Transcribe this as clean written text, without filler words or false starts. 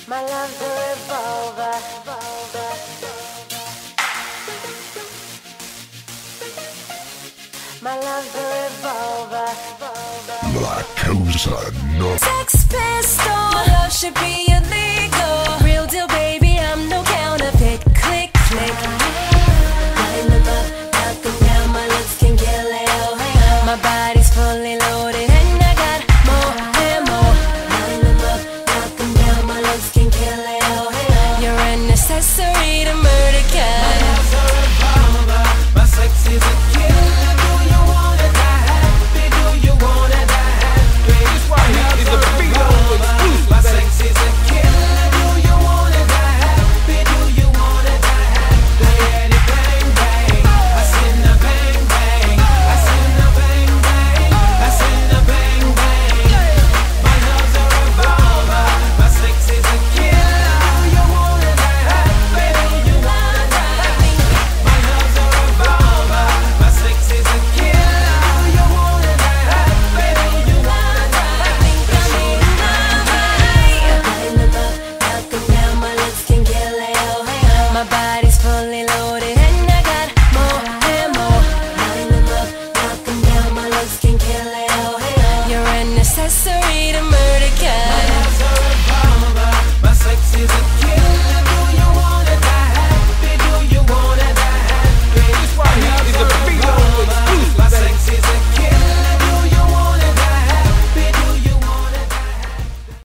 My love's a revolver. My love's a revolver. La causa no. Sex pistol. My love should be illegal.